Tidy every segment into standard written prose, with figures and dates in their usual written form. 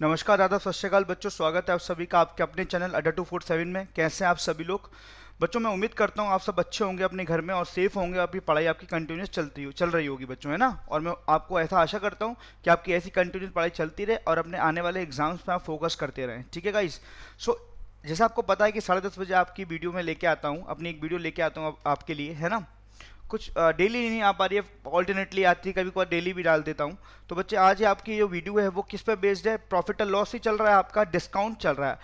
नमस्कार, आदाब, सत श्री अकाल बच्चों। स्वागत है आप सभी का आपके अपने चैनल अड्डा 247 में। कैसे हैं आप सभी लोग? बच्चों, मैं उम्मीद करता हूं आप सब अच्छे होंगे अपने घर में और सेफ होंगे। आपकी पढ़ाई आपकी कंटिन्यूस चल रही होगी बच्चों, है ना। और मैं आपको ऐसा आशा करता हूं कि आपकी ऐसी कंटिन्यूस पढ़ाई चलती रहे और अपने आने वाले एग्जाम्स पे आप फोकस करते रहें। ठीक है गाइस? सो जैसा आपको पता है कि 10:30 बजे आपकी वीडियो में लेके आता हूँ, अपनी एक वीडियो लेके आता हूँ आपके लिए, है ना। कुछ डेली नहीं आ पा रही है, ऑल्टरनेटली आती है, कभी कभार डेली भी डाल देता हूँ। तो बच्चे, आज आपकी जो वीडियो है वो किस पे बेस्ड है? प्रॉफिट एंड लॉस ही चल रहा है, आपका डिस्काउंट चल रहा है।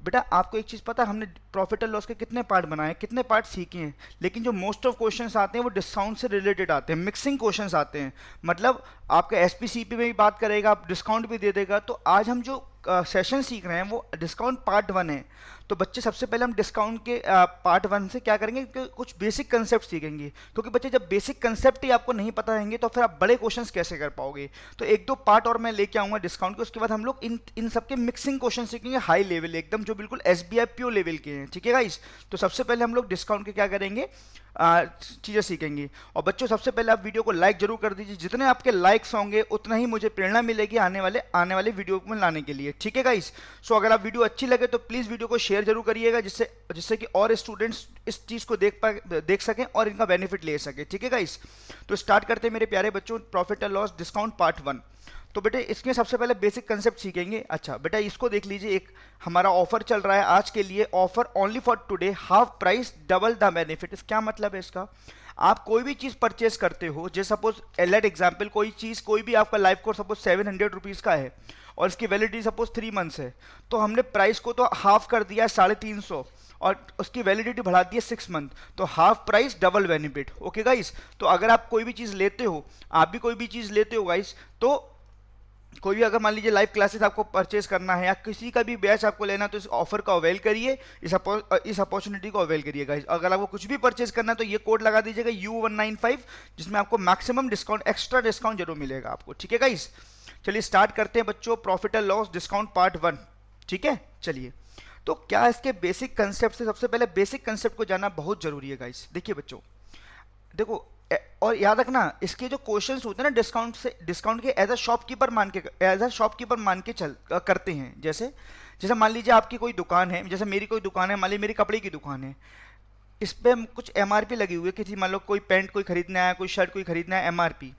बेटा, आपको एक चीज़ पता है, हमने प्रॉफिट एंड लॉस के कितने पार्ट बनाए, कितने पार्ट सीखे हैं, लेकिन जो मोस्ट ऑफ क्वेश्चंस आते हैं वो डिस्काउंट से रिलेटेड आते हैं, मिक्सिंग क्वेश्चंस आते हैं। मतलब आपका एसपीसीपी में भी बात करेगा, आप डिस्काउंट भी दे देगा। तो आज हम जो सेशन सीख रहे हैं वो डिस्काउंट पार्ट 1 है। तो बच्चे, सबसे पहले हम डिस्काउंट के पार्ट 1 से क्या करेंगे कि कुछ बेसिक कंसेप्ट सीखेंगे, क्योंकि बच्चे जब बेसिक कंसेप्ट ही आपको नहीं पता रहेंगे तो फिर आप बड़े क्वेश्चंस कैसे कर पाओगे। तो एक दो पार्ट और मैं लेके आऊंगा डिस्काउंट के, उसके बाद हम लोग इन सबके मिक्सिंग क्वेश्चन सीखेंगे, हाई लेवल एकदम, जो बिल्कुल एसबीआई पीओ लेवल के हैं। ठीक है गाइस? तो सबसे पहले हम लोग डिस्काउंट के क्या करेंगे, चीज़ें सीखेंगे। और बच्चों, सबसे पहले आप वीडियो को लाइक जरूर कर दीजिए। जितने आपके लाइक्स होंगे उतना ही मुझे प्रेरणा मिलेगी आने वाले वीडियो में लाने के लिए। ठीक है गाइस? सो अगर आप वीडियो अच्छी लगे तो प्लीज़ वीडियो को शेयर जरूर करिएगा, जिससे जिससे कि और स्टूडेंट्स इस चीज़ को देख सकें और इनका बेनिफिट ले सकें। ठीक है गाइस? तो स्टार्ट करते हैं मेरे प्यारे बच्चों, profit and loss discount part 1। तो बेटे, इसके सबसे पहले बेसिक कंसेप्ट सीखेंगे। अच्छा बेटा, इसको देख लीजिए, एक हमारा ऑफर चल रहा है आज के लिए, offer only for today, half price double the benefit. क्या मतलब है इसका? आप कोई भी चीज़ परचेस करते हो, जैसे सपोज लेट एग्जाम्पल, कोई चीज़, कोई भी आपका लाइफ कोर्स सपोज 700 रुपीज़ का है और इसकी वैलिडिटी सपोज 3 मंथ्स है, तो हमने प्राइस को तो हाफ कर दिया है 350 और उसकी वैलिडिटी बढ़ा दी है 6 मंथ, तो half price double benefit. Okay guys? तो अगर आप कोई भी चीज़ लेते हो, आप भी कोई भी चीज़ लेते हो गाइस, तो कोई भी, अगर मान लीजिए लाइव क्लासेस आपको परचेज करना है या किसी का भी बैच आपको लेना है, तो इस ऑफर का अवेल करिए, इस अपॉर्चुनिटी को अवेल करिए गाइस। अगर आपको कुछ भी परचेज करना है तो ये कोड लगा दीजिएगा U195, जिसमें आपको मैक्सिमम डिस्काउंट, एक्स्ट्रा डिस्काउंट जरूर मिलेगा आपको। ठीक है गाइस? चलिए स्टार्ट करते हैं बच्चों, profit and loss discount part 1। ठीक है, चलिए। तो क्या इसके बेसिक कंसेप्ट से, सबसे पहले बेसिक कंसेप्ट को जानना बहुत जरूरी है गाइस। देखिए बच्चों, देखो, और याद रखना, इसके जो क्वेश्चंस होते हैं ना डिस्काउंट के एज अ शॉपकीपर मान के चल करते हैं। जैसे जैसे मान लीजिए आपकी कोई दुकान है, जैसे मेरी कोई दुकान है, मान लीजिए मेरी कपड़े की दुकान है, इस पे कुछ एमआरपी लगी हुई है, किसी मान लो कोई पैंट कोई खरीदना है, कोई शर्ट कोई खरीदना है, एमआरपी।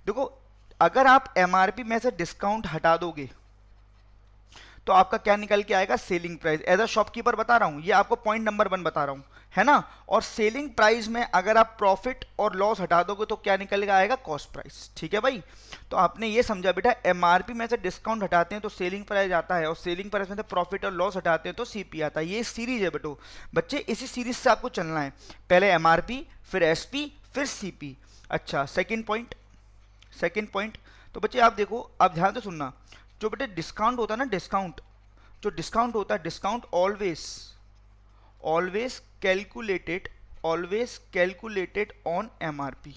देखो, अगर आप एमआरपी में से डिस्काउंट हटा दोगे तो आपका क्या निकल के आएगा? Selling price. As a shopkeeper बता रहा हूं, ये आपको पॉइंट नंबर 1 बता रहा हूं, है ना। और सेलिंग प्राइस में अगर आप प्रॉफिट और लॉस हटा दोगे तो क्या निकल के आएगा? Cost price. ठीक है भाई? तो आपने ये समझा बेटा, एमआरपी में से डिस्काउंट हटाते हैं तो सेलिंग प्राइस आता है, और सेलिंग प्राइस में से प्रॉफिट और लॉस हटाते हैं तो सीपी आता है। ये सीरीज है बेटो, बच्चे इसी सीरीज से आपको चलना है, पहले एमआरपी, फिर एसपी, फिर सीपी। अच्छा, सेकंड पॉइंट। तो बच्चे आप देखो, आप ध्यान से सुनना, जो बेटे डिस्काउंट होता है ना, डिस्काउंट होता है, discount always calculated on MRP.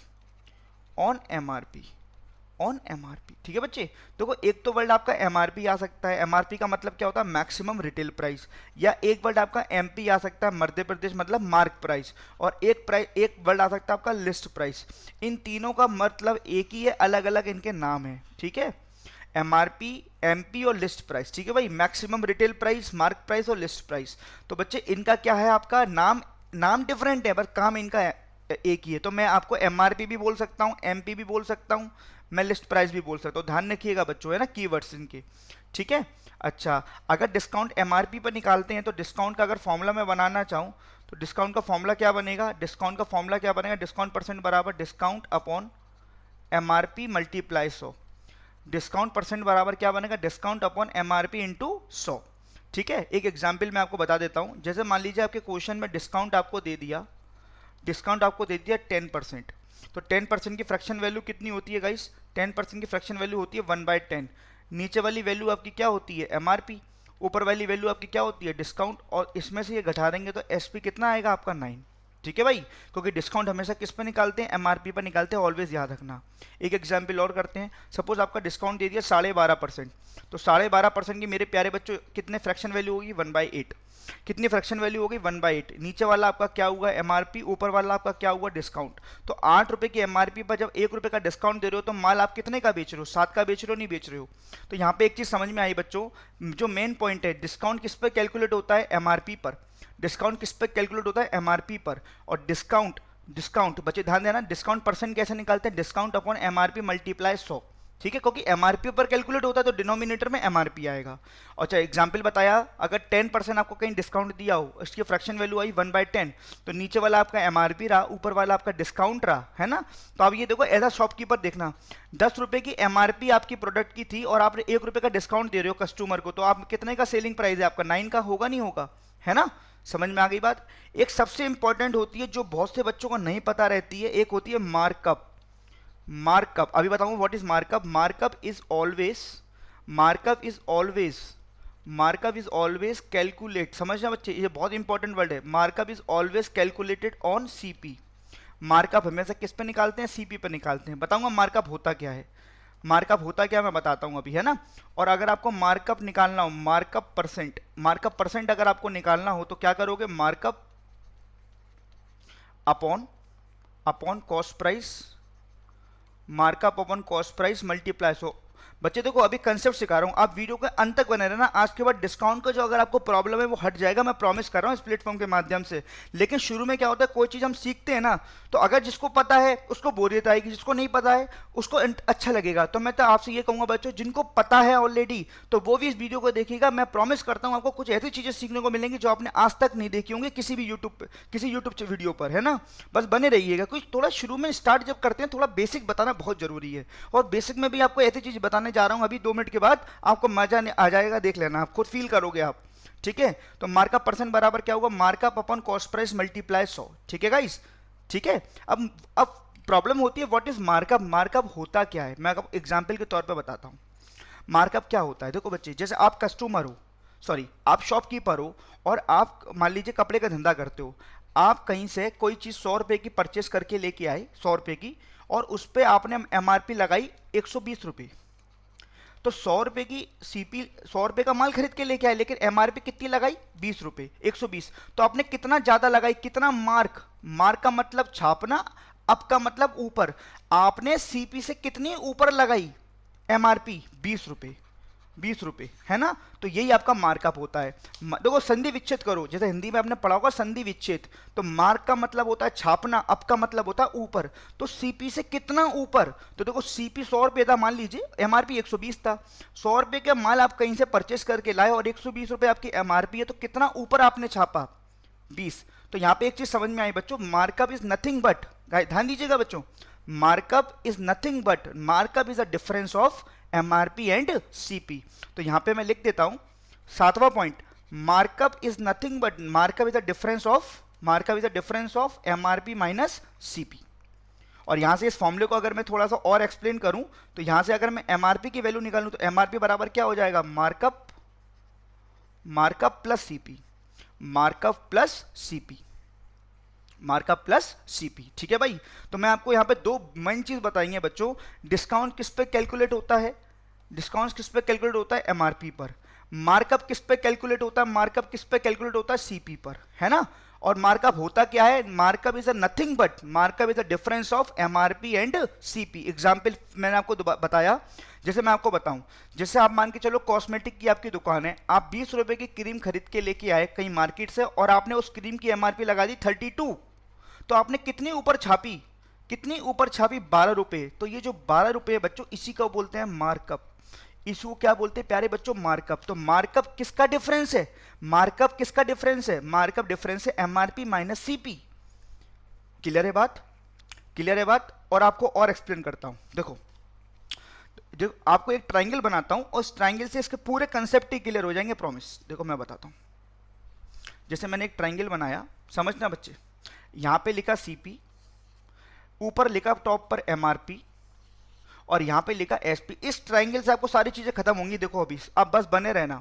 ठीक है बच्चे? देखो, एक तो वर्ड आपका एमआरपी आ सकता है, एमआरपी का मतलब क्या होता है? Maximum retail price. या एक वर्ड आपका एमपी आ सकता है, मध्य प्रदेश, मतलब मार्क प्राइस। और एक वर्ड आ सकता है आपका लिस्ट प्राइस। इन तीनों का मतलब एक ही है, अलग अलग इनके नाम है। ठीक है? एमआरपी, एमपी और लिस्ट प्राइस। ठीक है भाई? Maximum retail price, mark price और लिस्ट प्राइस। तो बच्चे, इनका क्या है? आपका नाम डिफरेंट है पर काम इनका एक ही है। तो मैं आपको एमआरपी भी बोल सकता हूँ, एमपी भी बोल सकता हूँ, मैं लिस्ट प्राइस भी बोल सकता हूँ। ध्यान रखिएगा बच्चों, है ना, कीवर्ड्स इनके। ठीक है? अच्छा, अगर डिस्काउंट एमआरपी पर निकालते हैं तो डिस्काउंट का अगर फॉर्मूला मैं बनाना चाहूँ तो डिस्काउंट का फॉर्मूला क्या बनेगा? डिस्काउंट परसेंट बराबर discount upon MRP multiply 100। Discount percent बराबर क्या बनेगा? Discount upon MRP into 100। ठीक है? एक एग्जाम्पल मैं आपको बता देता हूं। जैसे मान लीजिए आपके क्वेश्चन में डिस्काउंट आपको दे दिया 10%। तो 10% की फ्रैक्शन वैल्यू कितनी होती है गाइस? 10% की फ्रैक्शन वैल्यू होती है 1/10। नीचे वाली वैल्यू आपकी क्या होती है? एमआरपी। ऊपर वाली वैल्यू आपकी क्या होती है? डिस्काउंट। और इसमें से ये घटा देंगे तो एसपी कितना आएगा आपका? 9। ठीक है भाई, क्योंकि डिस्काउंट हमेशा किस पे निकालते हैं, एमआरपी पर निकालते हैं, ऑलवेज याद रखना। एक एग्जाम्पल और करते हैं, सपोज आपका डिस्काउंट दे दिया 12.5%, तो 12.5% की मेरे प्यारे बच्चों कितने फ्रैक्शन वैल्यू होगी, 1/8। कितनी फ्रैक्शन वैल्यू होगी, 1/8। नीचे वाला आपका क्या हुआ, एमआरपी, ऊपर वाला आपका क्या हुआ, डिस्काउंट। तो 8 रुपए की एमआरपी पर जब 1 रुपए का डिस्काउंट दे रहे हो तो माल आप कितने का बेच रहे हो, 7 का बेच रहे हो, नहीं बेच रहे हो। तो यहाँ पे एक चीज समझ में आई बच्चों, जो मेन पॉइंट है, डिस्काउंट किस पे कैलकुलेट होता है, एमआरपी पर। डिस्काउंट किस पे कैलकुलेट होता है, एमआरपी पर। और डिस्काउंट, डिस्काउंट बच्चे ध्यान देना, डिस्काउंट परसेंट कैसे निकालते हैं, डिस्काउंट अपॉन एमआरपी मल्टीप्लाई 100। ठीक है, क्योंकि एमआरपी पर कैलकुलेट होता है तो डिनोमिनेटर में एमआरपी आएगा। और अच्छा एग्जांपल बताया, अगर 10% आपको कहीं डिस्काउंट दिया हो, इसकी फ्रैक्शन वैल्यू आई 1/10, तो नीचे वाला आपका एमआरपी रहा, ऊपर वाला आपका डिस्काउंट रहा, है ना। तो आप ये देखो, एज अ शॉपकीपर देखना, 10 रुपए की एमआरपी आपकी प्रोडक्ट की थी और आप 1 रुपए का डिस्काउंट दे रहे हो कस्टमर को, तो आप कितने का सेलिंग प्राइस है आपका, 9 का होगा, नहीं होगा, है ना। समझ में आ गई बात। एक सबसे इंपॉर्टेंट होती है जो बहुत से बच्चों को नहीं पता रहती है, एक होती है मार्कअप। मार्कअप अभी बताऊं what is markup. Markup is always, markup is always, markup is always calculate, समझना बच्चे, ये बहुत इंपॉर्टेंट वर्ड है। Markup is always calculated on CP. Markup हमेशा किस पे निकालते हैं, सीपी पे निकालते हैं। बताऊंगा मार्कअप होता क्या है, मार्कअप होता क्या मैं बताता हूं अभी, है ना। और अगर आपको मार्कअप निकालना हो, मार्कअप परसेंट, मार्कअप परसेंट अगर आपको निकालना हो तो क्या करोगे, markup upon, upon cost price, markup upon cost price multiply. So बच्चे देखो अभी कंसेप्ट सिखा रहा हूं, आप वीडियो के अंत तक बने रहना। आज के बाद डिस्काउंट का जो अगर आपको प्रॉब्लम है वो हट जाएगा, मैं प्रॉमिस कर रहा हूं इस प्लेटफॉर्म के माध्यम से। लेकिन शुरू में क्या होता है, कोई चीज हम सीखते हैं ना, तो अगर जिसको पता है उसको बोरियत आएगी, जिसको नहीं पता है उसको अच्छा लगेगा। तो मैं तो आपसे ये कहूंगा बच्चों, जिनको पता है ऑलरेडी तो वो भी इस वीडियो को देखिएगा। मैं प्रॉमिस करता हूं आपको कुछ ऐसी चीजें सीखने को मिलेंगी जो आपने आज तक नहीं देखी होंगी किसी भी यूट्यूब, किसी यूट्यूब वीडियो पर, है ना। बस बने रहिएगा। कुछ थोड़ा शुरू में स्टार्ट जब करते हैं, थोड़ा बेसिक बताना बहुत जरूरी है। और बेसिक में भी आपको ऐसी चीज बताने जा रहा हूं, अभी 2 मिनट के बाद आपको मजा आ जाएगा, देख लेना, आप खुद फील करोगे आप। ठीक है, तो मार्कअप परसेंट बराबर क्या होगा, markup upon cost price multiply 100। ठीक है गाइस, ठीक है। अब प्रॉब्लम होती है व्हाट इज मार्कअप। मार्कअप होता क्या है, मैं आपको एग्जांपल के तौर पे बताता हूं। मार्कअप क्या होता है, देखो बच्चे, जैसे आप कस्टमर हो, सॉरी आप शॉपकीपर हो, और आप मान लीजिए कपड़े का धंधा करते हो। आप कहीं से कोई चीज 100 रुपए की परचेस करके लेके आए, 100 रुपए की, और उस पर आपने एमआरपी लगाई 120 रुपए। तो 100 रुपए की सीपी, 100 रुपए का माल खरीद के लेके आए, लेकिन एमआरपी कितनी लगाई, 20 रुपए, 120। तो आपने कितना ज्यादा लगाई, कितना मार्क, मार्क का मतलब छापना, अप का मतलब ऊपर। आपने सीपी से कितनी ऊपर लगाई एमआरपी, 20 रुपए, 20 रुपए, है ना। तो यही आपका मार्कअप होता है। देखो संधि विच्छेद करो, जैसे हिंदी में आपने पढ़ा होगा संधि विच्छेद। तो मार्क का मतलब होता है छापना, अप का मतलब होता है ऊपर। तो सीपी से कितना ऊपर, तो देखो सीपी 100 रुपए था, मान लीजिए एमआरपी 120 था। 100 रुपए का माल आप कहीं से परचेस करके लाए और 120 रुपए आपकी एमआरपी है, तो कितना ऊपर आपने छापा, 20। तो यहां पे एक चीज समझ में आई बच्चों, मार्कअप इज नथिंग बट, ध्यान दीजिएगा बच्चों, markup is nothing but, markup is a difference of MRP and CP. तो यहां पे मैं लिख देता हूं 7वां point, markup is nothing but, markup is a difference of, markup is a difference of MRP minus CP. और यहां से इस फॉर्मूले को अगर मैं थोड़ा सा और एक्सप्लेन करूं, तो यहां से अगर मैं एमआरपी की वैल्यू निकालूं, तो एमआरपी बराबर क्या हो जाएगा, markup, markup plus CP, markup plus CP, markup plus CP. ठीक है भाई। तो मैं आपको यहां पे दो मेन चीज बताएंगे बच्चों, डिस्काउंट किस पे कैलकुलेट होता है, डिस्काउंट किस पे कैलकुलेट होता है, एमआरपी पर। मार्कअप किस पे कैलकुलेट होता है, मार्कअप किस पे कैलकुलेट होता है, सीपी पर, है ना। और मार्कअप होता क्या है, markup is a nothing but, markup is a difference of MRP and CP. Example मैंने आपको बताया, जैसे मैं आपको बताऊं, जैसे आप मान के चलो कॉस्मेटिक की आपकी दुकान है, आप 20 रुपए की क्रीम खरीद के लेके आए कहीं मार्केट से, और आपने उस क्रीम की एमआरपी लगा दी 32। तो आपने कितनी ऊपर छापी, कितनी ऊपर छापी, 12 रुपए। तो ये जो 12 रुपए है बच्चों, इसी को बोलते हैं मार्कअप। इसको क्या बोलते हैं प्यारे बच्चों, मार्कअप। तो मार्कअप किसका डिफरेंस है, मार्कअप किसका डिफरेंस है, मार्कअप डिफरेंस है एमआरपी माइनस सीपी। क्लियर है बात, क्लियर है बात। और आपको और एक्सप्लेन करता हूं, देखो जो आपको एक ट्राइंगल बनाता हूं, और उस ट्राइंगल से इसके पूरे कंसेप्ट ही क्लियर हो जाएंगे, प्रॉमिस। देखो मैं बताता हूं, जैसे मैंने एक ट्राइंगल बनाया, समझना बच्चे, यहां पे लिखा सीपी, ऊपर लिखा टॉप पर एमआरपी, और यहां पे लिखा एसपी। इस ट्राइंगल से आपको सारी चीजें खत्म होंगी। देखो अभी आप बस बने रहना,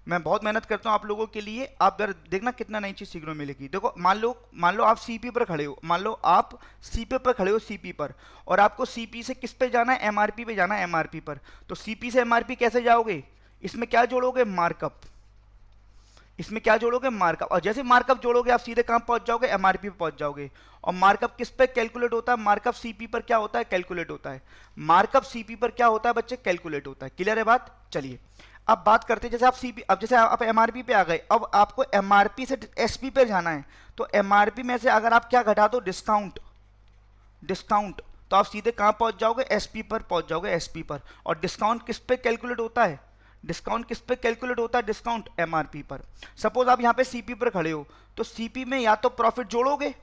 मैं बहुत मेहनत करता हूँ आप लोगों के लिए, आप जरा देखना कितना नई चीज़ सीखने को मिलेगी। देखो मान लो आप सीपी पर खड़े हो, मान लो आप सीपी पर खड़े हो, सीपी पर, और आपको सीपी से किस पे जाना है, एमआरपी पे जाना है, एमआरपी पर। तो सीपी से एमआरपी कैसे जाओगे, इसमें क्या जोड़ोगे, मार्कअप। इसमें क्या जोड़ोगे, मार्कअप। और जैसे मार्कअप जोड़ोगे आप सीधे कहां पहुंच जाओगे, एमआरपी पे पहुंच जाओगे। और मार्कअप किस पे कैलकुलेट होता है, मार्कअप सीपी पर क्या होता है, कैलकुलेट होता है। मार्कअप सीपी पर क्या होता है बच्चे, कैलकुलेट होता है। क्लियर है बात। चलिए अब बात करते हैं, जैसे आप सीपी, अब जैसे आप एमआरपी पे आ गए, अब आपको एमआरपी से एसपी पे जाना है। तो एमआरपी में से अगर आप क्या घटा दो, डिस्काउंट, डिस्काउंट, तो आप सीधे कहां पहुंच जाओगे, एसपी पर पहुंच जाओगे, एसपी पर। और डिस्काउंट किस पे कैलकुलेट होता है, डिस्काउंट किस पे कैलकुलेट होता है, डिस्काउंट एमआरपी पर। सपोज आप यहां पे सीपी पर खड़े हो, तो सीपी में या तो प्रॉफिट जोड़ोगे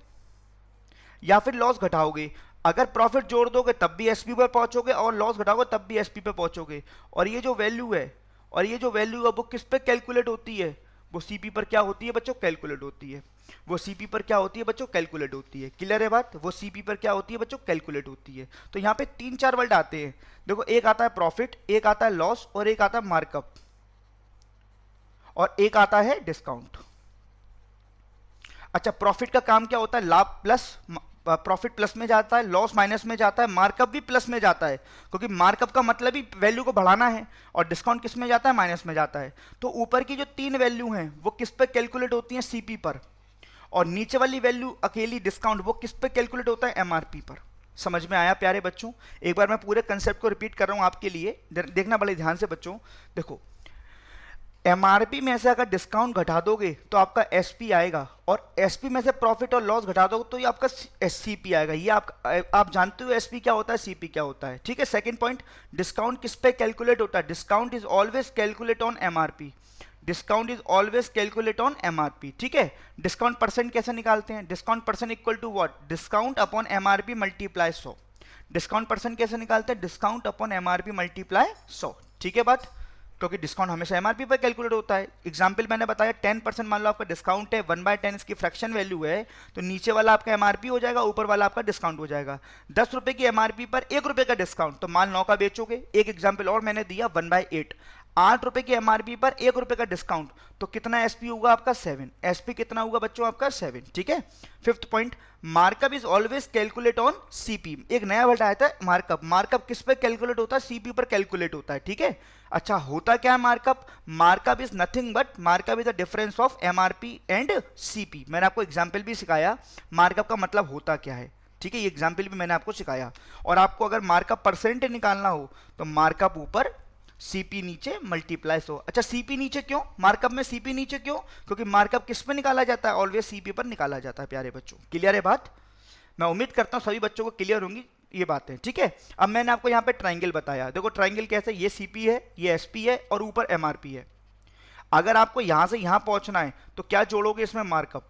या फिर लॉस घटाओगे। अगर प्रॉफिट जोड़ दोगे तब भी एसपी पर पहुंचोगे, और लॉस घटाओगे तब भी एसपी पर पहुंचोगे। और ये जो वैल्यू है, और ये जो वैल्यू है वो किस पे कैलकुलेट होती है, वो सीपी पर क्या होती है बच्चों, कैलकुलेट होती है। वो सीपी पर क्या होती है बच्चों, कैलकुलेट होती है। क्लियर है बात। वो सीपी पर क्या होती है बच्चों, कैलकुलेट होती है। तो यहाँ पे 3-4 वर्ड आते हैं। देखो एक आता है प्रॉफिट, एक आता है लॉस, और एक आता है मार्कअप, और एक आता है डिस्काउंट। अच्छा, प्रॉफिट का काम क्या होता है, लाभ प्लस, प्रॉफिट प्लस में जाता है, लॉस माइनस में जाता है, मार्कअप भी प्लस में जाता है, क्योंकि मार्कअप का मतलब ही वैल्यू को बढ़ाना है। और डिस्काउंट किस में जाता है, माइनस में जाता है। तो ऊपर की जो 3 वैल्यू हैं वो किस पे कैलकुलेट होती हैं, सीपी पर। और नीचे वाली वैल्यू अकेली डिस्काउंट, वो किस पे कैलकुलेट होता है, एमआरपी पर। समझ में आया प्यारे बच्चों। एक बार मैं पूरे कंसेप्ट को रिपीट कर रहा हूं आपके लिए, देखना बड़े ध्यान से बच्चों। देखो एमआरपी में से अगर डिस्काउंट घटा दोगे तो आपका एसपी आएगा, और एसपी में से प्रॉफिट और लॉस घटा दोगे तो ये आपका सीपी आएगा। ये आप जानते हो एसपी क्या होता है, सीपी क्या होता है। ठीक है। सेकंड पॉइंट, डिस्काउंट किस पे कैलकुलेट होता है, discount is always calculate on MRP. Discount is always calculate on MRP. ठीक है। डिस्काउंट परसेंट कैसे निकालते हैं, discount percent equal to what, discount upon MRP multiply 100। Discount percent कैसे निकालते हैं, डिस्काउंट अपॉन एमआरपी मल्टीप्लाई 100। ठीक है बात। क्योंकि डिस्काउंट हमेशा एमआरपी पर कैलकुलेट होता है। एग्जाम्पल मैंने बताया 10% मान लो आपका डिस्काउंट है, 1/10 इसकी फ्रैक्शन वैल्यू है, तो नीचे वाला आपका एमआरपी हो जाएगा, ऊपर वाला आपका डिस्काउंट हो जाएगा। 10 रुपए की एमआरपी पर 1 रुपए का डिस्काउंट, तो माल 9 का बेचोगे। एक एग्जाम्पल और मैंने दिया 1/8, 8 रुपए की एमआरपी पर 1 रुपए का डिस्काउंट, तो कितना एसपी होगा आपका, 7। एसपी कितना होगा बच्चों आपका, 7। ठीक है। Fifth point, markup is always calculate on CP. एक नया वर्ड आया था मार्कअप। मार्कअप किस पे कैलकुलेट होता है, सीपी पर कैलकुलेट होता है। ठीक है। अच्छा, होता क्या है markup, markup is nothing but markup is the difference of MRP and CP. मैंने आपको एग्जाम्पल भी सिखाया मार्कअप का मतलब होता क्या है। ठीक है। ये एग्जाम्पल भी मैंने आपको सिखाया। और आपको अगर मार्कअप परसेंट निकालना हो तो मार्कअप ऊपर, सीपी नीचे, मल्टीप्लाई 100। अच्छा, सीपी नीचे क्यों, मार्कअप में सीपी नीचे क्यों, क्योंकि मार्कअप किस पे निकाला जाता है, ऑलवेज सीपी पर निकाला जाता है प्यारे बच्चों। क्लियर है बात। मैं उम्मीद करता हूं सभी बच्चों को क्लियर होंगी ये बातें। ठीक है। अब मैंने आपको यहाँ पे ट्राइंगल बताया। देखो ट्राइंगल कैसे, ये सीपी है, ये एसपी है, और ऊपर एमआरपी है। अगर आपको यहां से यहां पहुंचना है तो क्या जोड़ोगे इसमें, मार्कअप।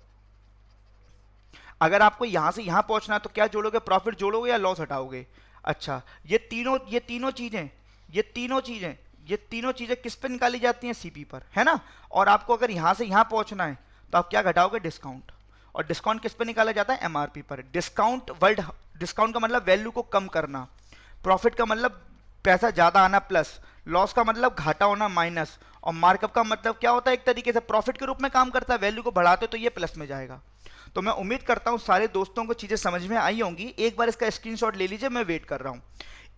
अगर आपको यहां से यहां पहुंचना है तो क्या जोड़ोगे, प्रॉफिट जोड़ोगे या लॉस हटाओगे। अच्छा, ये तीनों चीजें किस पे निकाली जाती हैं, सीपी पर, है ना। और आपको अगर यहां से यहां पहुंचना है तो आप क्या घटाओगे, डिस्काउंट। और डिस्काउंट किस पे निकाला जाता है, एमआरपी पर। डिस्काउंट का मतलब वैल्यू को कम करना, प्रॉफिट का मतलब पैसा ज्यादा आना प्लस, लॉस का मतलब घाटा होना माइनस, और मार्कअप का मतलब क्या होता है, एक तरीके से प्रॉफिट के रूप में काम करता है। वैल्यू को बढ़ाते तो ये प्लस में जाएगा। तो मैं उम्मीद करता हूं सारे दोस्तों को चीजें समझ में आई होंगी। एक बार इसका स्क्रीनशॉट ले लीजिए, मैं वेट कर रहा हूं।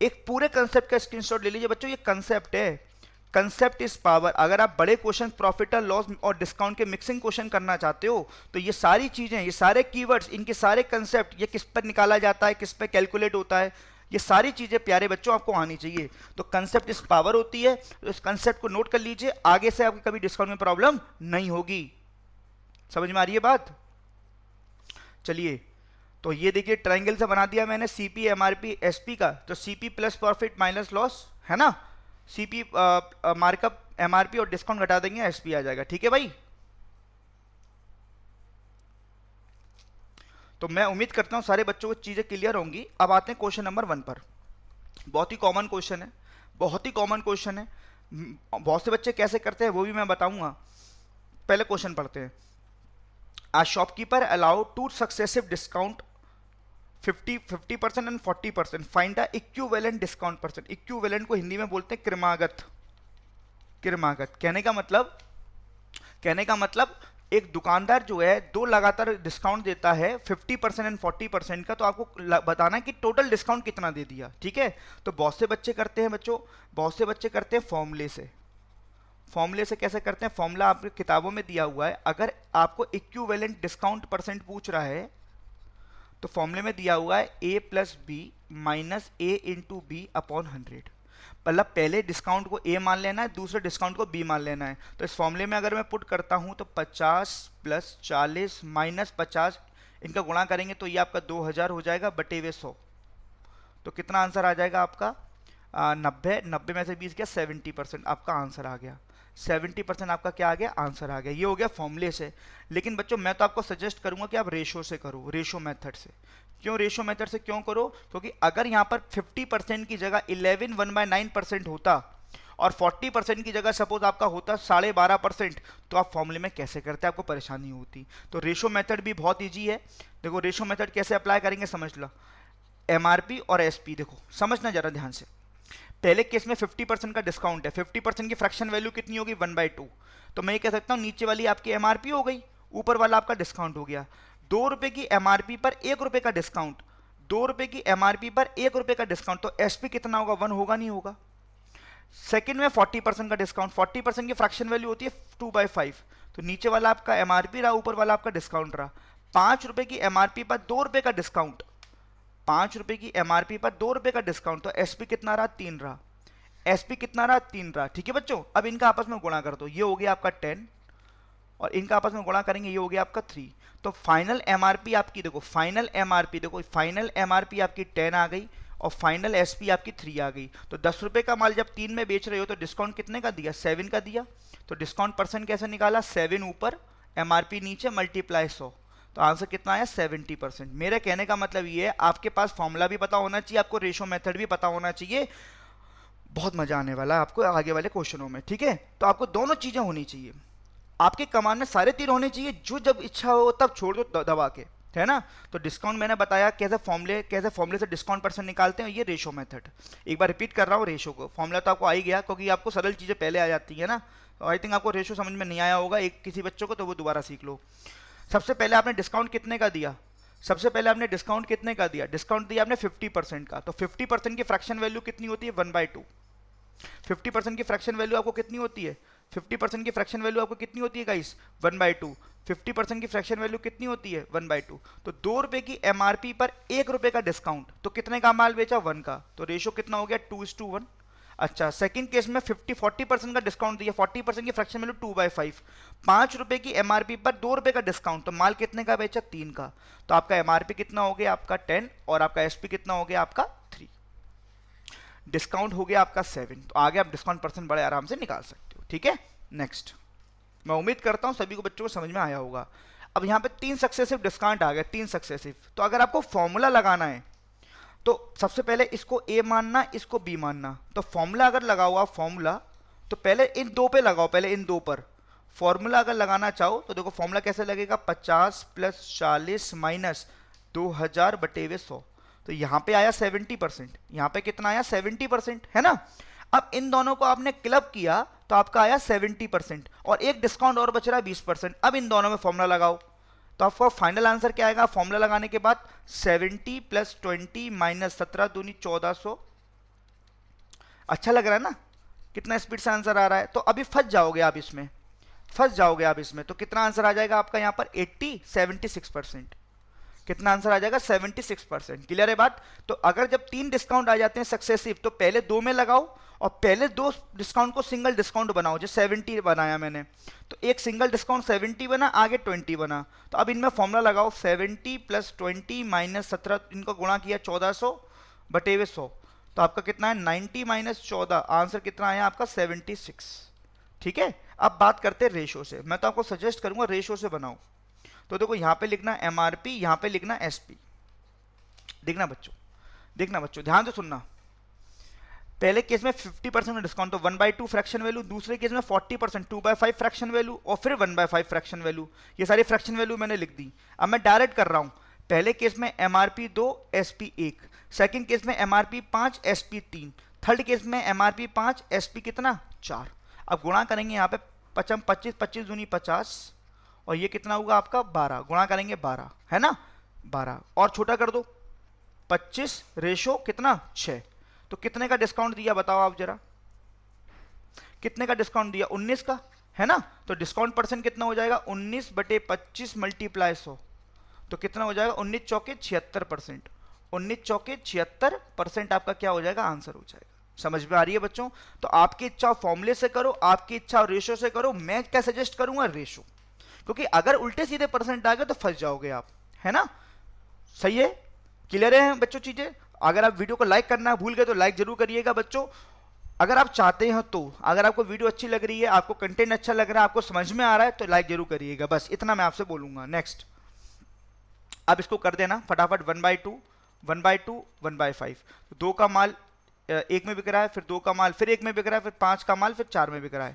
एक पूरे कंसेप्ट का स्क्रीनशॉट ले लीजिए बच्चों, ये कंसेप्ट है। Concept is power. अगर आप बड़े क्वेश्चन, प्रॉफिट और लॉस और डिस्काउंट के मिक्सिंग क्वेश्चन करना चाहते हो तो ये सारी चीजें, ये सारे कीवर्ड्स, इनके सारे कंसेप्ट, ये किस पर निकाला जाता है, किस पर कैलकुलेट होता है, ये सारी चीजें प्यारे बच्चों आपको आनी चाहिए। तो कंसेप्ट इज पावर होती है, तो इस कंसेप्ट को नोट कर लीजिए, आगे से आपकी कभी डिस्काउंट में प्रॉब्लम नहीं होगी। समझ में आ रही है बात। चलिए, तो ये देखिए ट्राइंगल से बना दिया मैंने सीपी एमआरपी एसपी का। तो CP plus profit minus loss, है ना। सीपी मार्कअप एमआरपी और डिस्काउंट घटा देंगे, एसपी आ जाएगा। ठीक है भाई। तो मैं उम्मीद करता हूं सारे बच्चों को चीजें क्लियर होंगी। अब आते हैं क्वेश्चन नंबर 1 पर। बहुत ही कॉमन क्वेश्चन है, बहुत ही कॉमन क्वेश्चन है। बहुत से बच्चे कैसे करते हैं वो भी मैं बताऊंगा। पहले क्वेश्चन पढ़ते हैं। A shopkeeper allowed two successive discount 50% and 40%. Find the equivalent discount percent. Equivalent को हिंदी में बोलते हैं क्रमागत। क्रमागत कहने का मतलब कहने का मतलब एक दुकानदार जो है दो लगातार डिस्काउंट देता है 50% एंड 40% का, तो आपको बताना है कि टोटल डिस्काउंट कितना दे दिया। ठीक है, तो बहुत से बच्चे करते हैं बच्चों, बहुत से बच्चे करते हैं फॉर्मूले से। फॉर्मूले से कैसे करते हैं? फॉर्मूला आपकी किताबों में दिया हुआ है। अगर आपको इक्विवेलेंट डिस्काउंट परसेंट पूछ रहा है तो फॉर्मूले में दिया हुआ है a plus b minus a into b upon 100। मतलब पहले डिस्काउंट को a मान लेना है, दूसरे डिस्काउंट को b मान लेना है। तो इस फॉर्मूले में अगर मैं पुट करता हूं तो 50 प्लस 40 माइनस 50, इनका गुणा करेंगे तो ये आपका 2000 हो जाएगा बटे हुए 100। तो कितना आंसर आ जाएगा आपका? 90 में से 20 गया 70% आपका आंसर आ गया। 70% आपका क्या आ गया? आंसर आ गया। ये हो गया फॉर्मूले से। लेकिन बच्चों मैं तो आपको सजेस्ट करूंगा कि आप रेशो से करो, रेशो मेथड से। क्यों रेशो मेथड से क्यों करो? क्योंकि अगर यहाँ पर 50% की जगह 11 1/9% होता और 40% की जगह सपोज आपका होता 12.5%, तो आप फॉर्मूले में कैसे करते? आपको परेशानी होती। तो रेशो मेथड भी बहुत ईजी है। देखो रेशो मेथड कैसे अप्लाई करेंगे समझ लो। एमआरपी और एसपी देखो, समझना जरा ध्यान से। पहले केस में 50% का डिस्काउंट है, 50% की फ्रैक्शन वैल्यू कितनी होगी? 1/2। तो मैं ये कह सकता हूँ नीचे वाली आपकी एमआरपी हो गई, ऊपर वाला आपका डिस्काउंट हो गया। 2 रुपए की एमआरपी पर 1 रुपए का डिस्काउंट, 2 रुपए की एमआरपी पर 1 रुपए का डिस्काउंट, तो एसपी कितना होगा? 1 होगा नहीं होगा? सेकंड में 40% का डिस्काउंट, 40% की फ्रैक्शन वैल्यू होती है 2/5, तो नीचे वाला आपका एमआरपी रहा, ऊपर वाला आपका डिस्काउंट रहा। 5 रुपए की एमआरपी पर 2 रुपए का डिस्काउंट, 5 रुपए की एमआरपी पर 2 रुपए का डिस्काउंट, तो एसपी कितना रहा? 3 रहा। एसपी कितना रहा? 3 रहा। ठीक है बच्चों, अब इनका आपस में गुणा कर दो, ये हो गया आपका 10 और इनका आपस में गुणा करेंगे ये हो गया आपका 3। तो फाइनल एमआरपी आपकी देखो, फाइनल एमआरपी देखो, फाइनल एमआरपी आपकी 10 आ गई और फाइनल एसपी आपकी 3 आ गई। तो 10 रुपए का माल जब 3 में बेच रहे हो तो डिस्काउंट कितने का दिया? 7 का दिया। तो डिस्काउंट परसेंट कैसे निकाला? 7 ऊपर एमआरपी नीचे मल्टीप्लाई 100, तो आंसर कितना आया? 70%। मेरे कहने का मतलब ये है आपके पास फॉर्मूला भी पता होना चाहिए, आपको रेशो मेथड भी पता होना चाहिए। बहुत मजा आने वाला है आपको आगे वाले क्वेश्चनों में। ठीक है, तो आपको दोनों चीजें होनी चाहिए। आपके कमान में सारे तीर होने चाहिए, जो जब इच्छा हो तब छोड़ दो दबा के, है ना। तो डिस्काउंट मैंने बताया कैसे फॉर्मूले से डिस्काउंट परसेंट निकालते हैं, ये रेशो मेथड। एक बार रिपीट कर रहा हूँ, रेशो को फॉर्मूला तो आपको आ ही गया क्योंकि आपको सरल चीजें पहले आ जाती है ना। तो आई थिंक आपको रेशो समझ में नहीं आया होगा एक किसी बच्चों को, तो वो दोबारा सीख लो। सबसे पहले आपने डिस्काउंट कितने का दिया? सबसे पहले आपने डिस्काउंट कितने का दिया? डिस्काउंट दिया आपने 50% का। तो 50% की फ्रैक्शन वैल्यू कितनी होती है? 1/2। 50% की फ्रैक्शन वैल्यू आपको कितनी होती है? 50% की फ्रैक्शन वैल्यू आपको कितनी होती है गाइस? 1/2। 50% की फ्रैक्शन वैल्यू कितनी होती है? 1/2। तो 2 रुपए की एमआरपी पर 1 रुपए का डिस्काउंट, तो कितने का माल बेचा? 1 का। तो रेशो कितना हो गया? 2:1। अच्छा, सेकंड केस में 40% का डिस्काउंट दिया, 40% की फ्रैक्शन वैल्यू 2/5, 5 रुपए की एमआरपी पर 2 रुपए का डिस्काउंट, तो माल कितने का बेचा? 3 का। तो आपका एमआरपी कितना हो गया? आपका 10 और आपका एसपी कितना हो गया? आपका 3। डिस्काउंट हो गया आपका 7। तो आगे आप डिस्काउंट परसेंट बड़े आराम से निकाल सकते हो। ठीक है, नेक्स्ट। मैं उम्मीद करता हूं सभी को बच्चों को समझ में आया होगा। अब यहाँ पे 3 सक्सेसिव डिस्काउंट आ गए, 3 सक्सेसिव। तो अगर आपको फॉर्मूला लगाना है तो सबसे पहले इसको ए मानना, इसको बी मानना। तो फॉर्मूला अगर लगा हुआ फॉर्मूला, तो पहले इन दो पे लगाओ, पहले इन दो पर। फॉर्मूला अगर लगाना चाहो तो देखो फॉर्मूला कैसे लगेगा? 50 प्लस 40 माइनस 2000 बटे 100। तो यहाँ पे आया 70%, यहाँ पे कितना आया? 70%, है ना। अब इन दोनों को आपने क्लब किया तो आपका आया 70% और एक डिस्काउंट और बच रहा है 20%। अब इन दोनों में फॉर्मूला लगाओ तो आपका फाइनल आंसर क्या आएगा? फॉर्मूला लगाने के बाद 70 प्लस 20 माइनस 17 दूनी 1400। अच्छा लग रहा है ना कितना स्पीड से आंसर आ रहा है? तो अभी फंस जाओगे आप इसमें, फंस जाओगे आप इसमें। तो कितना आंसर आ जाएगा आपका यहाँ पर? 76%। कितना आंसर आ जाएगा? 76%। क्लियर है बात? तो अगर जब 3 डिस्काउंट आ जाते हैं सक्सेसिव तो पहले 2 में लगाओ और पहले 2 डिस्काउंट को सिंगल डिस्काउंट बनाओ। जो 70 बनाया मैंने, तो एक सिंगल डिस्काउंट 70 बना, आगे 20 बना। तो अब इनमें फॉर्मूला लगाओ 70 प्लस 20 माइनस 17, इनको गुणा किया 1400 बटे 100। तो आपका कितना है? 90 माइनस 14, आंसर कितना आया आपका? 76। ठीक है, अब बात करते हैं रेशो से। मैं तो आपको सजेस्ट करूंगा रेशो से बनाओ। तो देखो यहाँ पे लिखना एमआरपी, यहाँ पे लिखना एसपी। देखना बच्चों, देखना बच्चों, ध्यान से सुनना। पहले केस में 50% का डिस्काउंट, तो 1/2 फ्रैक्शन वैल्यू। दूसरे केस में 40%, 2/5 फ्रैक्शन वैल्यू और फिर 1/5 फ्रैक्शन वैल्यू। ये सारी फ्रैक्शन वैल्यू मैंने लिख दी। अब मैं डायरेक्ट कर रहा हूं। पहले केस में एमआरपी 2, एसपी 1। सेकंड केस में एमआरपी 5, एसपी 3। थर्ड केस में एमआरपी 5, एसपी कितना? 4। अब गुणा करेंगे यहाँ पे पचम 25, 25 दूनी 50, और ये कितना होगा आपका 12, गुणा करेंगे 12, है ना 12, और छोटा कर दो 25 रेशो कितना 6। तो कितने का डिस्काउंट दिया बताओ आप जरा, कितने का डिस्काउंट दिया 19 का, है ना। तो डिस्काउंट परसेंट कितना हो जाएगा 19/25 मल्टीप्लाई 100, तो कितना हो जाएगा 19 चौके 76%, 19 चौके 76% आपका क्या हो जाएगा आंसर हो जाएगा। समझ में आ रही है बच्चों। तो आपकी इच्छा फॉर्मूले से करो, आपकी इच्छा रेशो से करो, मैं क्या सजेस्ट करूंगा रेशो, क्योंकि अगर उल्टे सीधे परसेंट आ गए तो फंस जाओगे आप, है ना। सही है, क्लियर है बच्चों चीजें। अगर आप वीडियो को लाइक करना भूल गए तो लाइक जरूर करिएगा बच्चों, अगर आप चाहते हैं तो। अगर आपको वीडियो अच्छी लग रही है, आपको कंटेंट अच्छा लग रहा है, आपको समझ में आ रहा है, तो लाइक जरूर करिएगा, बस इतना मैं आपसे बोलूंगा। नेक्स्ट, अब इसको कर देना फटाफट 1/2, 1/2, 1/5। दो का माल एक में बिक रहा है, फिर 2 का माल फिर एक में बिक रहा है, फिर 5 का माल फिर 4 में बिक रहा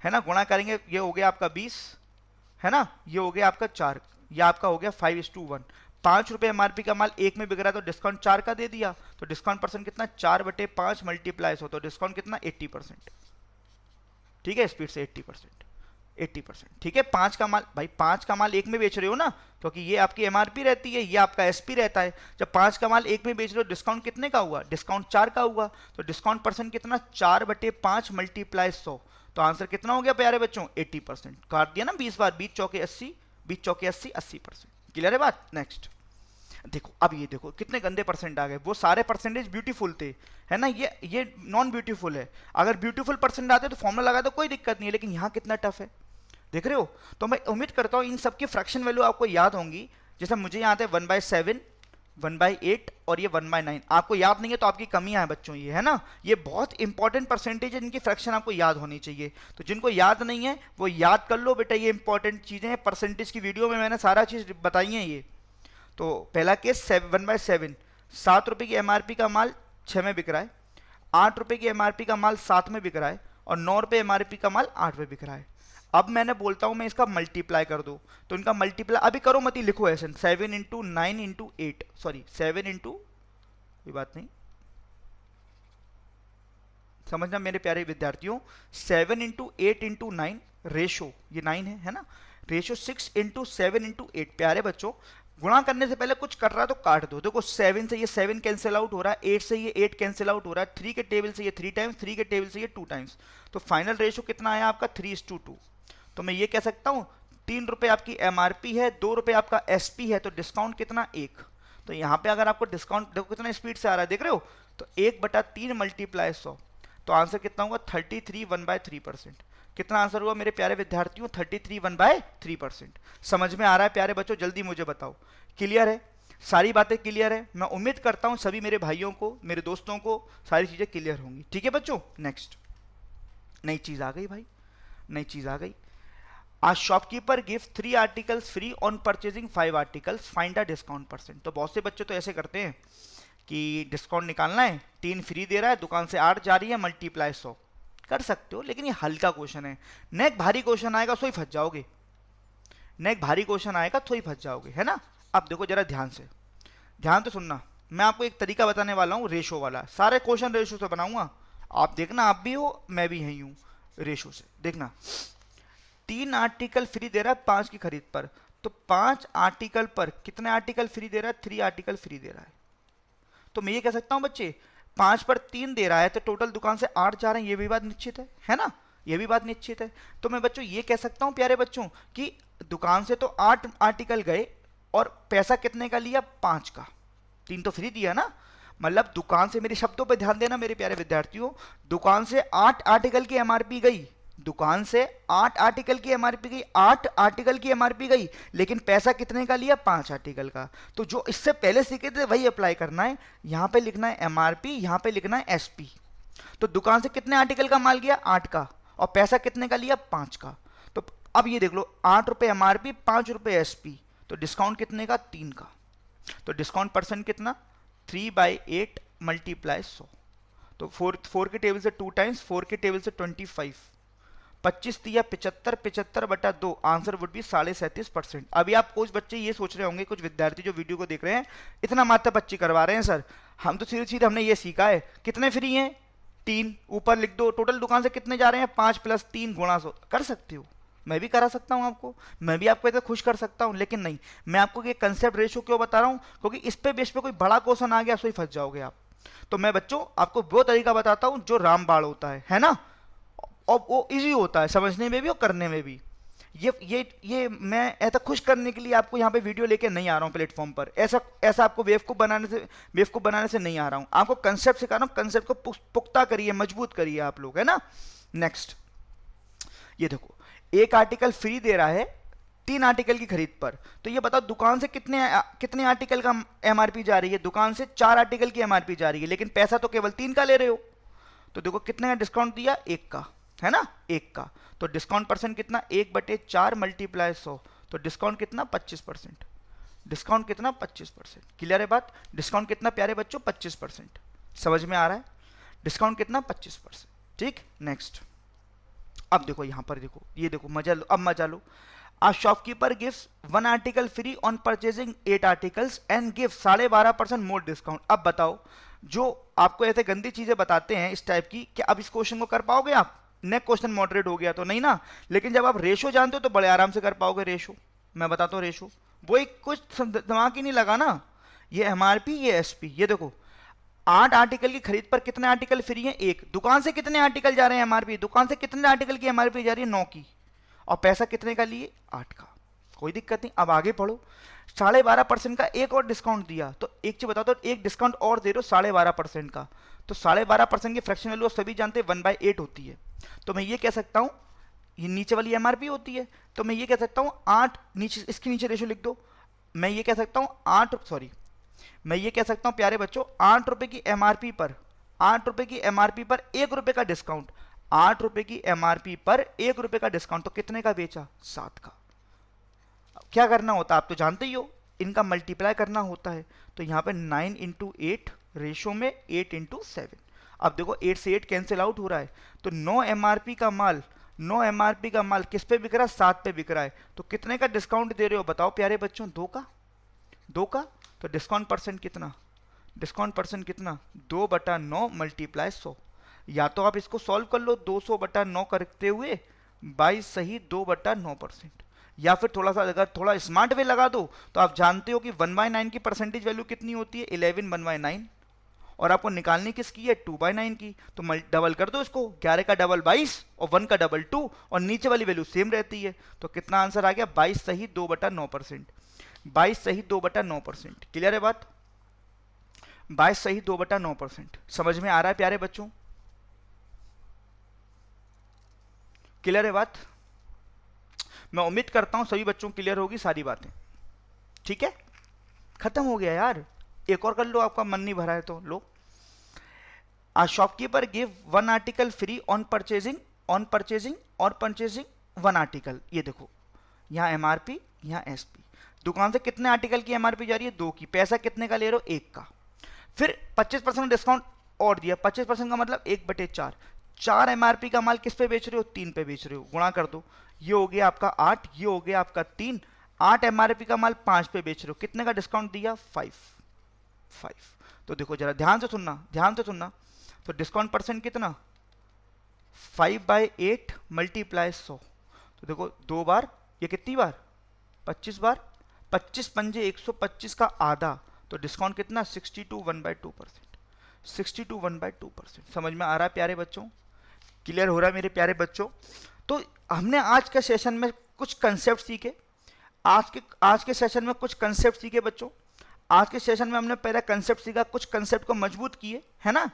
है ना। गुणा करेंगे, ये हो गया आपका 20, है ना, ये हो गया आपका 4, ये आपका हो गया 5:1। 5 रुपए एमआरपी का माल एक में बिक रहा है, तो डिस्काउंट 4 का दे दिया, तो डिस्काउंट परसेंट कितना 4/5 मल्टीप्लाई 100, तो डिस्काउंट कितना 80%। ठीक है, स्पीड से 80%, 80%। ठीक है, 5 का माल, भाई 5 का माल एक में बेच रहे हो ना, क्योंकि ये आपकी एमआरपी रहती है, ये आपका एसपी रहता है। जब 5 का माल एक में बेच रहे हो, डिस्काउंट कितने का हुआ, डिस्काउंट 4 का हुआ, तो डिस्काउंट परसेंट कितना 4/5 मल्टीप्लाई 100, तो आंसर कितना हो गया प्यारे बच्चों 80%। काट दिया ना 20 बार, 20 चौके 80, 20 चौके 80, 80%। क्लियर है बात। नेक्स्ट देखो, अब ये देखो कितने गंदे परसेंट आ गए, वो सारे परसेंटेज ब्यूटीफुल थे, है ना, ये नॉन ब्यूटीफुल है। अगर ब्यूटीफुल परसेंट आते तो फॉर्मूला लगा तो कोई दिक्कत नहीं है, लेकिन यहाँ कितना टफ है देख रहे हो। तो मैं उम्मीद करता हूँ इन सबकी फ्रैक्शन वैल्यू आपको याद होंगी। जैसे मुझे याद है 1/7, 1/8 और ये 1/9, आपको याद नहीं है तो आपकी कमियां हैं बच्चों, ये है ना, ये बहुत इंपॉर्टेंट परसेंटेज है, इनकी फ्रैक्शन आपको याद होनी चाहिए। तो जिनको याद नहीं है वो याद कर लो बेटा, ये इंपॉर्टेंट चीजें हैं, परसेंटेज की वीडियो में मैंने सारा चीज बताई है ये। तो पहला केस 1/7, 7 रुपए की एमआरपी का माल 6 में बिक रहा है, 8 रुपए की एमआरपी का माल 7 में बिक रहा है, और 9 रुपए एमआरपी का माल 8 में बिक रहा है। अब मैंने बोलता हूं मैं इसका मल्टीप्लाई कर दो, तो इनका मल्टीप्लाई अभी करो मत ही, लिखो ऐसे 7 इंटू 9 इंटू 8, सॉरी 7 इंटू, कोई बात नहीं, समझना मेरे प्यारे विद्यार्थियों, 7 इंटू 8 इंटू 9 रेशो, ये 9 है ना, रेशो 6 इंटू 7 इंटू 8। प्यारे बच्चों, गुणा करने से पहले कुछ कर रहा है तो काट दो। देखो 7 से ये 7 कैंसिल आउट हो रहा है, 8 से ये 8 कैंसिल आउट हो रहा है, 3 के टेबल से ये 3 टाइम्स, 3 के टेबल से ये 2 टाइम्स, तो फाइनल रेशो कितना आया आपका 3:2। तो मैं ये कह सकता हूँ 3 रुपए आपकी एमआरपी है, 2 रुपए आपका एसपी है, तो डिस्काउंट कितना 1। तो यहाँ पे अगर आपको डिस्काउंट देखो कितना स्पीड से आ रहा है, देख रहे हो, तो 1/3 मल्टीप्लाई 100, तो आंसर कितना होगा 33 1/3%। कितना आंसर हुआ मेरे प्यारे विद्यार्थियों 33 1/3%। समझ में आ रहा है प्यारे बच्चों, जल्दी मुझे बताओ, क्लियर है, सारी बातें क्लियर है। मैं उम्मीद करता हूं सभी मेरे भाइयों को, मेरे दोस्तों को सारी चीजें क्लियर होंगी। ठीक है बच्चों, नेक्स्ट नई चीज आ गई भाई, नई चीज आ गई। आज shopkeeper give 3 articles free on purchasing 5 articles, find a discount percent. तो बहुत से बच्चे तो ऐसे करते हैं कि डिस्काउंट निकालना है, 3 फ्री दे रहा है, दुकान से 8 जा रही है, मल्टीप्लाई 100 कर सकते हो, लेकिन ये हल्का क्वेश्चन है। नेक्स्ट भारी क्वेश्चन आएगा तो ही फंस जाओगे, नेक्स्ट भारी क्वेश्चन आएगा तो ही फंस जाओगे, है ना। अब देखो जरा ध्यान से, ध्यान तो सुनना, मैं आपको एक तरीका बताने वाला हूँ रेशो वाला, सारे क्वेश्चन रेशो से बनाऊंगा, आप देखना, आप भी हो मैं भी यही हूँ, रेशो से देखना। 3 आर्टिकल फ्री दे रहा है 5 की खरीद पर, तो 5 आर्टिकल पर कितने आर्टिकल फ्री दे रहा है 3 आर्टिकल फ्री दे रहा है। तो मैं ये कह सकता हूं बच्चे 5 पर 3 दे रहा है, तो टोटल दुकान से 8 जा रहे हैं, ये भी बात निश्चित है ना, ये भी बात निश्चित है। तो मैं बच्चों ये कह सकता हूं प्यारे बच्चों कि दुकान से तो 8 आर्टिकल गए और पैसा कितने का लिया 5 का, 3 तो फ्री दिया ना, मतलब दुकान से, मेरे शब्दों पर ध्यान देना मेरे प्यारे विद्यार्थियों, दुकान से 8 आर्टिकल की एमआरपी गई, दुकान से 8 आर्टिकल की एमआरपी गई, 8 आर्टिकल की एमआरपी गई, लेकिन पैसा कितने का लिया 5 आर्टिकल का। तो जो इससे पहले सीखे थे वही अप्लाई करना है, यहां पे लिखना है एमआरपी, यहां पे लिखना है एसपी। तो दुकान से कितने आर्टिकल का माल गया 8 का, और पैसा कितने का लिया 5 का। तो अब ये देख लो 8 रुपए एमआरपी, 5 रुपए एसपी, तो डिस्काउंट कितने का 3 का। तो डिस्काउंट परसेंट कितना 3/8 मल्टीप्लाई 100, तो 4 के टेबल से 2 टाइम्स, 4 के टेबल से 25, 25 दिया 75, 75/2, आंसर वुड बी 37.5%। अभी आप कुछ बच्चे ये सोच रहे होंगे, कुछ विद्यार्थी जो वीडियो को देख रहे हैं, इतना मात्र बच्चे करवा रहे हैं सर, हम तो सीधे सीधे हमने ये सीखा है कितने फ्री हैं 3 ऊपर लिख दो, टोटल दुकान से कितने जा रहे हैं 5 + 3 × 100 कर सकते हो, मैं भी करा सकता हूं आपको, मैं भी आपको ऐसे खुश कर सकता हूं, लेकिन नहीं, मैं आपको ये कंसेप्ट रेशो क्यों बता रहा हूं, क्योंकि इस पे बेस पे कोई बड़ा क्वेश्चन आ गया सो ही फंस जाओगे आप। तो मैं बच्चों आपको वो तरीका बताता हूं जो रामबाण होता है ना, और वो इजी होता है समझने में भी और करने में भी। ये मैं ऐसा खुश करने के लिए आपको यहाँ पे वीडियो लेके नहीं आ रहा हूँ प्लेटफॉर्म पर, ऐसा आपको बेवकूफ़ बनाने से नहीं आ रहा हूँ, आपको कंसेप्ट सिखा रहा हूँ, कंसेप्ट को पुख्ता करिए, मजबूत करिए आप लोग, है ना। नेक्स्ट ये देखो, एक आर्टिकल फ्री दे रहा है 3 आर्टिकल की खरीद पर, तो ये बताओ दुकान से कितने आर्टिकल का एमआरपी जा रही है, दुकान से 4 आर्टिकल की एमआरपी जा रही है, लेकिन पैसा तो केवल 3 का ले रहे हो, तो देखो कितने का डिस्काउंट दिया, 1 का, है ना, 1 का, तो डिस्काउंट परसेंट कितना 1/4 × 100, तो डिस्काउंट कितना 25%, डिस्काउंट कितना 25%, क्लियर है बात, डिस्काउंट कितना प्यारे बच्चों 25%, समझ में आ रहा है, डिस्काउंट कितना 25%, ठीक। नेक्स्ट अब देखो यहां पर देखो, ये देखो मजा लो, अब मजा लो, a shopkeeper gives 1 article free on purchasing 8 articles and give 12.5% more discount. अब बताओ, जो आपको ऐसे गंदी चीजें बताते हैं इस टाइप की, क्या अब इस क्वेश्चन को कर पाओगे आप, नेक्स्ट क्वेश्चन मॉडरेट हो गया तो नहीं ना, लेकिन जब आप रेशो जानते हो तो बड़े आराम से कर पाओगे रेशो, मैं बताता हूँ रेशो, वो एक कुछ दिमाग ही नहीं लगा ना, ये एमआरपी ये एसपी, ये देखो 8 आर्टिकल की खरीद पर कितने आर्टिकल फ्री हैं, 1, दुकान से कितने आर्टिकल जा रहे हैं एमआरपी, दुकान से कितने आर्टिकल की एमआरपी जा रही है 9 की, और पैसा कितने का लिए 8 का, कोई दिक्कत नहीं। अब आगे पढ़ो, 12.5% का एक और डिस्काउंट दिया, तो एक चीज बताओ, तो एक डिस्काउंट और दे रहे हो 12.5% का, तो 12.5% की फ्रैक्शन वैल्यू सभी जानते हैं 1/8 होती है, तो मैं ये कह सकता हूं, ये नीचे वाली एमआरपी होती है, तो मैं ये कह सकता हूं 8, नीचे इसके नीचे रेशो लिख दो, मैं ये कह सकता हूं 8, सॉरी मैं ये कह सकता हूं प्यारे बच्चों 8 रुपए की एमआरपी पर, 8 रुपए की एमआरपी पर 1 रुपए का डिस्काउंट, 8 रुपए की एमआरपी पर 1 रुपए का डिस्काउंट, तो कितने का बेचा 7 का। क्या करना होता है आप तो जानते ही हो, इनका मल्टीप्लाई करना होता है, तो यहाँ पे 9 × 8 रेशो में 8 × 7, अब देखो 8 से 8 कैंसिल आउट हो रहा है, तो 9 एमआरपी का माल किस पे बिक रहा है 7 पे बिक रहा है, तो कितने का डिस्काउंट दे रहे हो बताओ प्यारे बच्चों, 2 का, तो डिस्काउंट परसेंट कितना 2/9 × 100, या तो आप इसको सॉल्व कर लो 200/9 करते हुए 22 सही 2/9%, या फिर थोड़ा सा अगर थोड़ा स्मार्ट वे लगा दो तो आप जानते हो कि 1/9 की परसेंटेज वैल्यू कितनी होती है 11 1/9, और आपको निकालनी किसकी है 2/9 की, तो डबल कर दो इसको, 11 का डबल 22 और 1 का डबल 2, और नीचे वाली वैल्यू सेम रहती है, तो कितना आंसर आ गया 22 सही 2/9%, 22 सही 2/9%, क्लियर है बात, 22 सही 2/9%, समझ में आ रहा है प्यारे बच्चों, क्लियर है बात, मैं उम्मीद करता हूं सभी बच्चों क्लियर होगी सारी बातें, ठीक है, खत्म हो गया यार, एक और कर लो, आपका मन नहीं भरा है तो लो। A shopkeeper give 1 article free on purchasing और परचेजिंग 1 आर्टिकल, ये देखो यहाँ एमआरपी यहाँ एसपी, दुकान से कितने आर्टिकल की एमआरपी जा रही है 2 की, पैसा कितने का ले रहे हो 1 का, फिर 25% डिस्काउंट और दिया, 25% का मतलब 1/4, 4 एमआरपी का माल किस पे बेच रहे हो 3 पे बेच रहे हो, गुणा कर दो, ये हो गया आपका 8, ये हो गया आपका 3, 8 एमआरपी का माल 5 पे बेच रहे हो, कितने का डिस्काउंट दिया 5, तो देखो जरा ध्यान से सुनना, तो डिस्काउंट परसेंट कितना 5/8 × 100, तो देखो 2 बार, ये कितनी बार 25 बार, 25 पंजे 125 का आधा, तो डिस्काउंट कितना 62 1/2%, 62 1/2%, समझ में आ रहा है प्यारे बच्चों, क्लियर हो रहा है मेरे प्यारे बच्चों। तो हमने आज के सेशन में कुछ कंसेप्ट सीखे, आज के सेशन में कुछ कंसेप्ट सीखे बच्चों, आज के सेशन में हमने पहला कंसेप्ट सीखा, कुछ कंसेप्ट को मजबूत किए, है ना,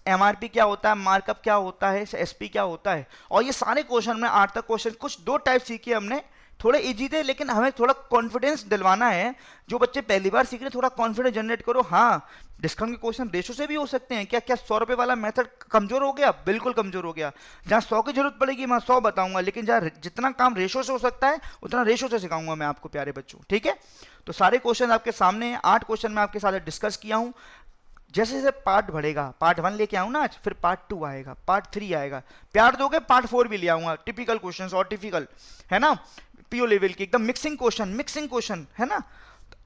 एमआरपी क्या होता है, मार्कअप क्या होता है, एसपी क्या होता है, और ये सारे क्वेश्चन में 8 तक क्वेश्चन, कुछ 2 टाइप सीखे हमने, थोड़े इजी थे, लेकिन हमें थोड़ा कॉन्फिडेंस दिलवाना है, जो बच्चे पहली बार सीख रहे हैं थोड़ा कॉन्फिडेंस जनरेट करो, हाँ डिस्काउंट के क्वेश्चन रेशो से भी हो सकते हैं, क्या 100 रुपए वाला मेथड कमजोर हो गया, बिल्कुल कमजोर हो गया, जहाँ 100 की जरूरत पड़ेगी मैं 100 बताऊंगा, लेकिन जहाँ जितना काम रेशो से हो सकता है उतना रेशो से सिखाऊंगा मैं आपको प्यारे बच्चों, ठीक है। तो सारे क्वेश्चन आपके सामने हैं, 8 क्वेश्चन मैं आपके साथ डिस्कस किया हूँ, जैसे जैसे पार्ट बढ़ेगा, पार्ट 1 लेके आऊँ ना आज, फिर पार्ट 2 आएगा, पार्ट 3 आएगा, प्यार दोगे पार्ट 4 भी ले आऊंगा, टिपिकल क्वेश्चन और टिपिकल, है ना, पीओ लेवल की एकदम मिक्सिंग क्वेश्चन है ना,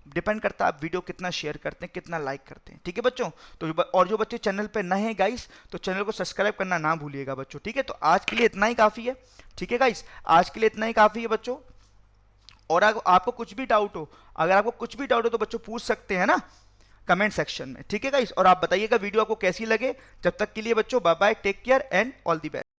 डिपेंड करता है आप वीडियो कितना शेयर करते हैं, कितना लाइक करते हैं। ठीक है बच्चों, तो और जो बच्चे चैनल पे नए हैं गाइस, तो चैनल को सब्सक्राइब करना ना भूलिएगा बच्चों। ठीक है, तो आज के लिए इतना ही काफ़ी है। ठीक है गाइस, आज के लिए इतना ही काफ़ी है बच्चों। और आपको कुछ भी डाउट हो, अगर आपको कुछ भी डाउट हो तो बच्चों पूछ सकते हैं ना कमेंट सेक्शन में। ठीक है गाइस, और आप बताइएगा वीडियो आपको कैसी लगे। जब तक के लिए बच्चों bye bye, take care and all the best.